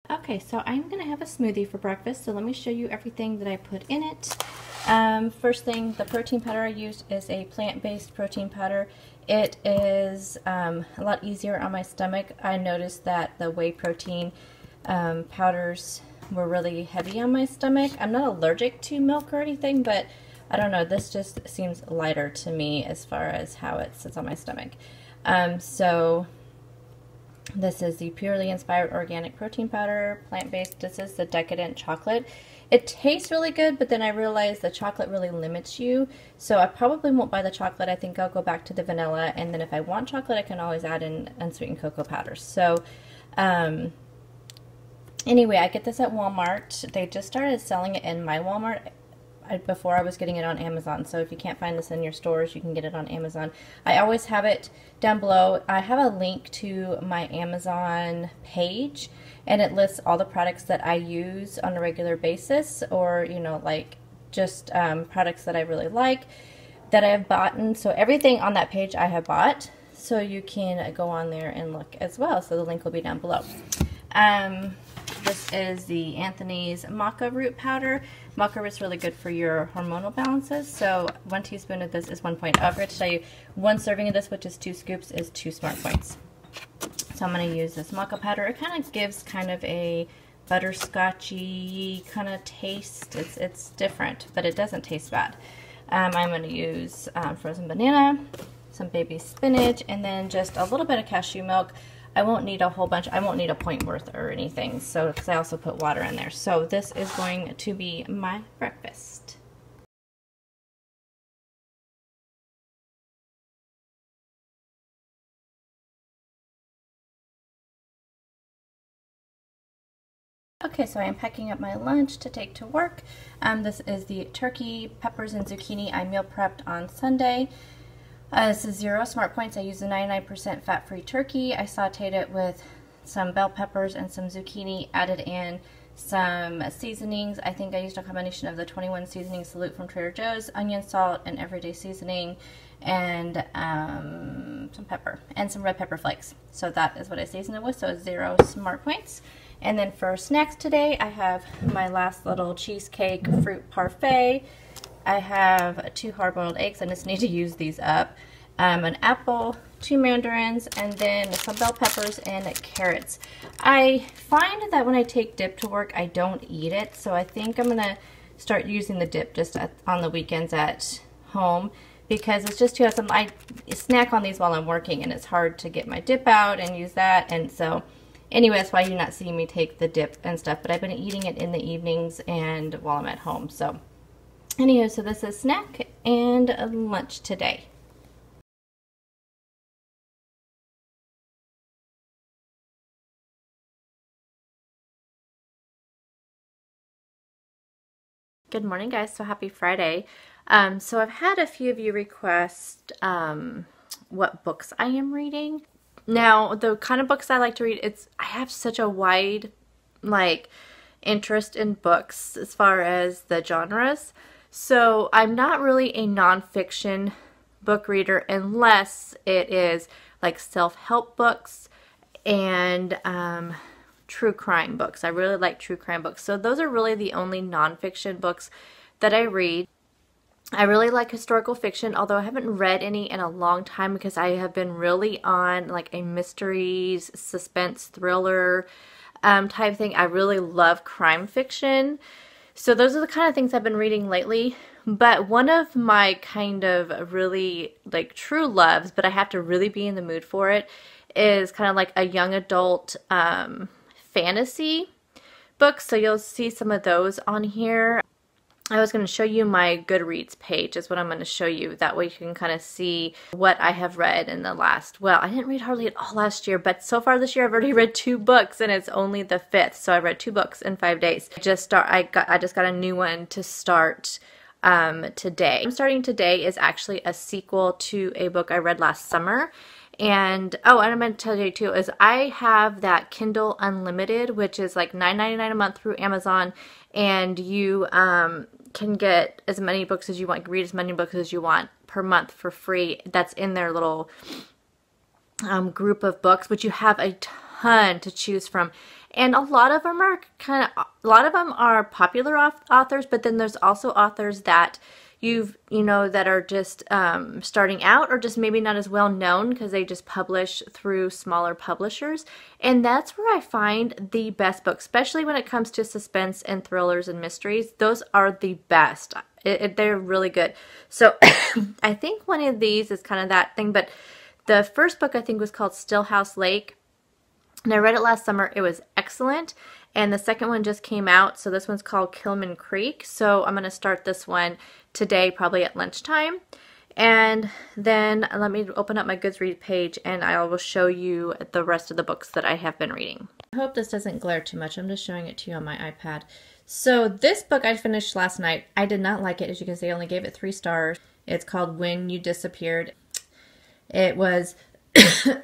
Okay, so I'm going to have a smoothie for breakfast, so let me show you everything that I put in it. First thing, the protein powder I used is a plant-based protein powder. It is a lot easier on my stomach. I noticed that the whey protein powders were really heavy on my stomach. I'm not allergic to milk or anything, but I don't know, this just seems lighter to me as far as how it sits on my stomach. So this is the Purely Inspired Organic Protein Powder, plant-based. This is the Decadent Chocolate. It tastes really good, but then I realized the chocolate really limits you, so I probably won't buy the chocolate. I think I'll go back to the vanilla, and then if I want chocolate, I can always add in unsweetened cocoa powders. So anyway, I get this at Walmart. They just started selling it in my Walmart. Before I was getting it on Amazon, so if you can't find this in your stores, you can get it on Amazon. I always have it down below. I have a link to my Amazon page, and it lists all the products that I use on a regular basis, or you know, like just products that I really like that I have bought. So everything on that page I have bought, so you can go on there and look as well. So the link will be down below. This is the Anthony's Maca Root Powder. Maca root is really good for your hormonal balances. So 1 teaspoon of this is 1 point. I'll to tell you, 1 serving of this, which is 2 scoops, is 2 smart points. So I'm going to use this maca powder. It kind of gives kind of a butterscotchy kind of taste. It's different, but it doesn't taste bad. I'm going to use frozen banana, some baby spinach, and then just a little bit of cashew milk. I won't need a whole bunch. I won't need a point worth or anything, so because I also put water in there. So this is going to be my breakfast. Okay, so I am packing up my lunch to take to work. This is the turkey, peppers, and zucchini I meal prepped on Sunday. This is 0 smart points. I used a 99% fat-free turkey. I sauteed it with some bell peppers and some zucchini, added in some seasonings. I think I used a combination of the 21 seasoning salute from Trader Joe's, onion, salt, and everyday seasoning, and some pepper, and some red pepper flakes. So that is what I seasoned it with, so 0 smart points. And then for snacks today, I have my last little cheesecake fruit parfait. I have 2 hard-boiled eggs. I just need to use these up. An apple, 2 mandarins, and then some bell peppers and carrots. I find that when I take dip to work, I don't eat it, so I think I'm going to start using the dip just on the weekends at home, because it's just too awesome. I snack on these while I'm working, and it's hard to get my dip out and use that, and so anyway, that's why you're not seeing me take the dip and stuff, but I've been eating it in the evenings and while I'm at home, so anyway, so this is snack and lunch today. Good morning, guys. So happy Friday. So I've had a few of you request what books I am reading. Now, the kind of books I like to read, I have such a wide interest in books as far as the genres. So I'm not really a nonfiction book reader unless it is like self-help books and true crime books. I really like true crime books. So those are really the only nonfiction books that I read. I really like historical fiction, although I haven't read any in a long time because I have been really on like a mysteries, suspense, thriller type thing. I really love crime fiction. So those are the kind of things I've been reading lately. But one of my kind of really like true loves, but I have to really be in the mood for it, is kind of like a young adult fantasy book. So you'll see some of those on here. I was going to show you my Goodreads page is what I'm going to show you. That way you can kind of see what I have read in the last, well, I didn't read hardly at all last year, but so far this year I've already read 2 books and it's only the 5th. So I read 2 books in 5 days. I just got a new one to start today. I'm starting today is actually a sequel to a book I read last summer. And oh, and I meant to tell you too is I have that Kindle Unlimited, which is like $9.99 a month through Amazon, and you can get as many books as you want, read as many books as you want per month for free. That's in their little group of books, but you have a ton to choose from. And a lot of them are a lot of them are popular authors, but then there's also authors that you know, that are just starting out or just maybe not as well known because they just publish through smaller publishers. And that's where I find the best books, especially when it comes to suspense and thrillers and mysteries. Those are the best. They're really good. So I think one of these is kind of that thing, but the first book I think was called Stillhouse Lake, and I read it last summer. It was excellent. And the second one just came out, so this one's called Kilman Creek. So I'm going to start this one today, probably at lunchtime. And then let me open up my Goodreads page and I will show you the rest of the books that I have been reading. I hope this doesn't glare too much. I'm just showing it to you on my iPad. So this book I finished last night. I did not like it. As you can see, I only gave it 3 stars. It's called When You Disappeared. It was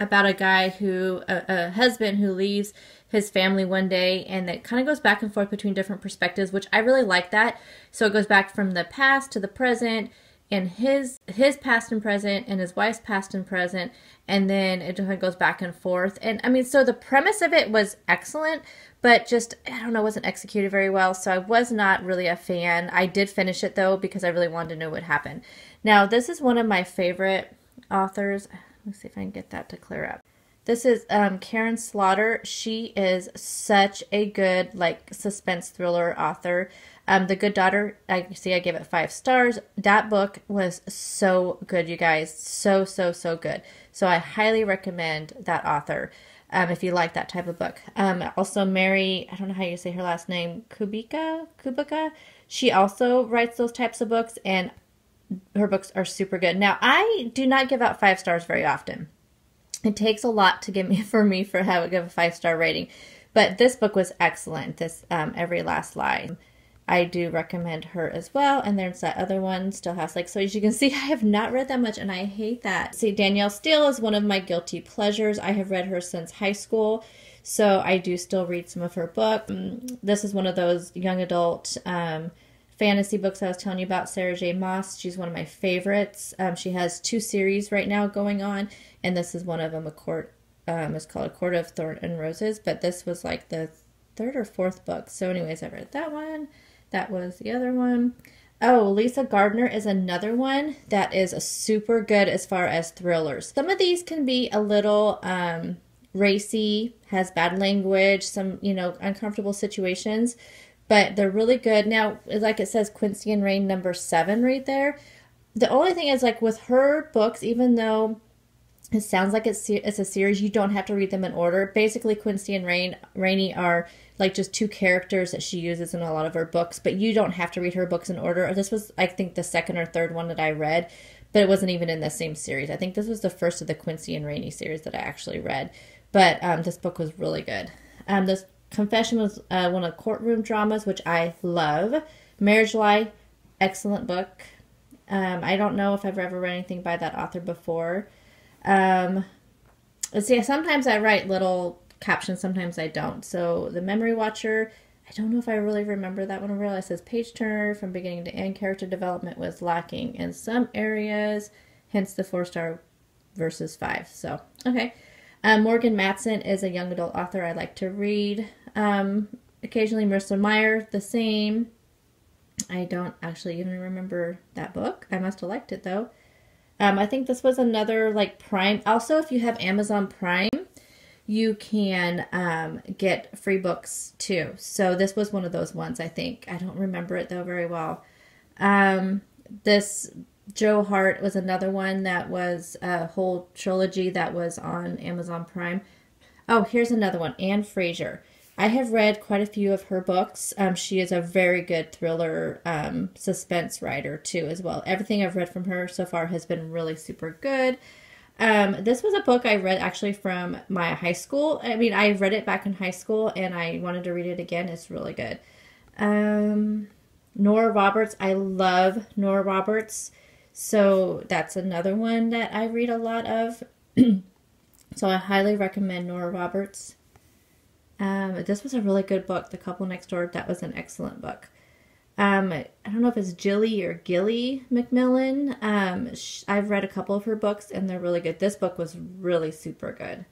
about a guy who, a husband who leaves his family one day, and it kind of goes back and forth between different perspectives, which I really like that. So it goes back from the past to the present, and his past and present, and his wife's past and present, and then it kind of goes back and forth. And I mean, so the premise of it was excellent, but just, I don't know, wasn't executed very well, so I was not really a fan. I did finish it, though, because I really wanted to know what happened. Now, this is one of my favorite authors. Let's see if I can get that to clear up. This is Karen Slaughter. She is such a good, like, suspense thriller author. The Good Daughter, I gave it 5 stars. That book was so good, you guys. So, so, so good. So I highly recommend that author if you like that type of book. Also, Mary, I don't know how you say her last name, Kubica. She also writes those types of books, and her books are super good. Now, I do not give out 5 stars very often. It takes a lot to give me for how to give a 5-star rating. But this book was excellent. This Every Last Lie. I do recommend her as well. And there's that other one, Stillhouse Lake. So as you can see, I have not read that much, and I hate that. See, Danielle Steele is one of my guilty pleasures. I have read her since high school, so I do still read some of her books. This is one of those young adult fantasy books I was telling you about, Sarah J. Maas. She's one of my favorites. She has 2 series right now going on, and this is one of them. It's called A Court of Thorn and Roses, but this was like the 3rd or 4th book. So anyways, I read that one. That was the other one. Oh, Lisa Gardner is another one that is super good as far as thrillers. Some of these can be a little racy, has bad language, some, uncomfortable situations, but they're really good. Now, like it says, Quincy and Rain number 7 right there. The only thing is, like, with her books, even though it sounds like it's a series, you don't have to read them in order. Basically, Quincy and Rainey are like just 2 characters that she uses in a lot of her books, but you don't have to read her books in order. This was, I think, the 2nd or 3rd one that I read, but it wasn't even in the same series. I think this was the first of the Quincy and Rainey series that I actually read, but this book was really good. This Confession was one of the courtroom dramas, which I love. Marriage Lie, excellent book. I don't know if I've ever read anything by that author before. Let's see, sometimes I write little captions, sometimes I don't. So The Memory Watcher, I don't know if I really remember that one real. It says page turner from beginning to end. Character development was lacking in some areas, hence the 4-star versus 5. So, okay. Morgan Matson is a young adult author I like to read. Occasionally Marissa Meyer, the same. I don't actually even remember that book. I must have liked it, though. I think this was another, like, Prime. Also, if you have Amazon Prime, you can get free books, too. So this was one of those ones, I think. I don't remember it, though, very well. This Joe Hart was another one that was a whole trilogy that was on Amazon Prime. Oh, here's another one, Anne Fraser. I have read quite a few of her books. She is a very good thriller suspense writer, too, as well. Everything I've read from her so far has been really super good. This was a book I read actually from my high school. I mean, I read it back in high school, and I wanted to read it again. It's really good. Nora Roberts. I love Nora Roberts. So that's another one that I read a lot of. So I highly recommend Nora Roberts. This was a really good book, The Couple Next Door. That was an excellent book. I don't know if it's Jilly or Gilly McMillan. I've read a couple of her books, and they're really good. This book was really super good.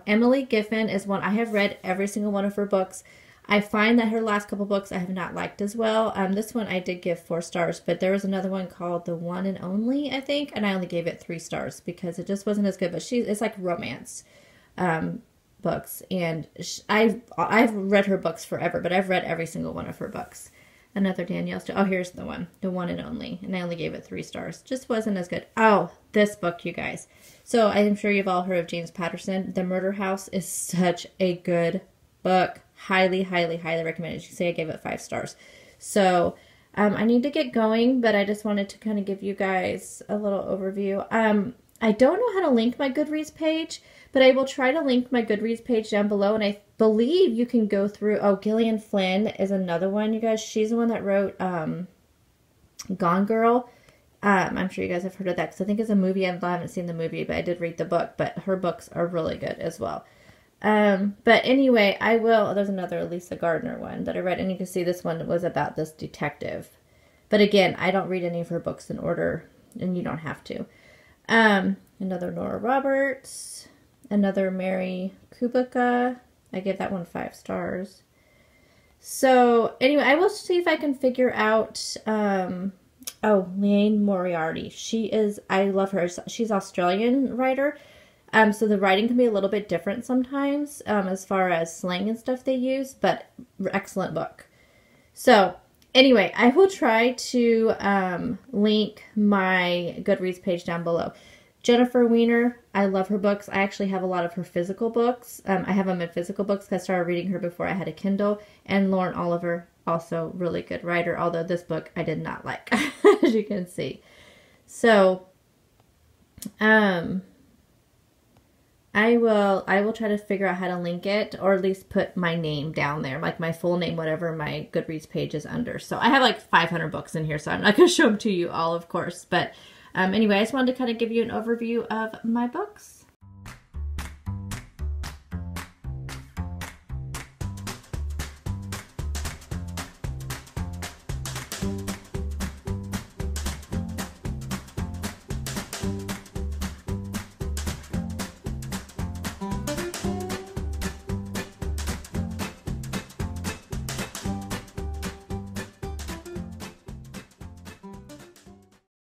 Emily Giffen is one. I have read every single one of her books. I find that her last couple books I have not liked as well. This one I did give 4 stars, but there was another one called The One and Only, I think, and I only gave it 3 stars because it just wasn't as good. But it's like romance books, and I've read her books forever, but I've read every single one of her books. Another Danielle story. Oh, here's The One and Only, and I only gave it 3 stars. Just wasn't as good. Oh, this book, you guys. So I'm sure you've all heard of James Patterson. The Murder House is such a good book. Highly, highly, highly recommend it. As you say, I gave it 5 stars. So I need to get going, but I just wanted to kind of give you guys a little overview. I don't know how to link my Goodreads page, but I will try to link my Goodreads page down below, and I believe you can go through. Oh, Gillian Flynn is another one, you guys. She's the one that wrote Gone Girl. I'm sure you guys have heard of that because I think it's a movie. I haven't seen the movie, but I did read the book. But her books are really good as well. But anyway, there's another Lisa Gardner one that I read, and you can see this one was about this detective. But again, I don't read any of her books in order, and you don't have to. Another Nora Roberts, another Mary Kubica. I gave that one 5 stars. So anyway, I will see if I can figure out, Liane Moriarty. I love her. She's an Australian writer. So the writing can be a little bit different sometimes, as far as slang and stuff they use, but excellent book. So anyway, I will try to link my Goodreads page down below. Jennifer Weiner, I love her books. I actually have a lot of her physical books. I have them in physical books because I started reading her before I had a Kindle. And Lauren Oliver, also really good writer, although this book I did not like, as you can see. So, I will try to figure out how to link it, or at least put my name down there, like my full name, whatever my Goodreads page is under. So I have like 500 books in here, so I'm not going to show them to you all, of course. But anyway, I just wanted to kind of give you an overview of my books.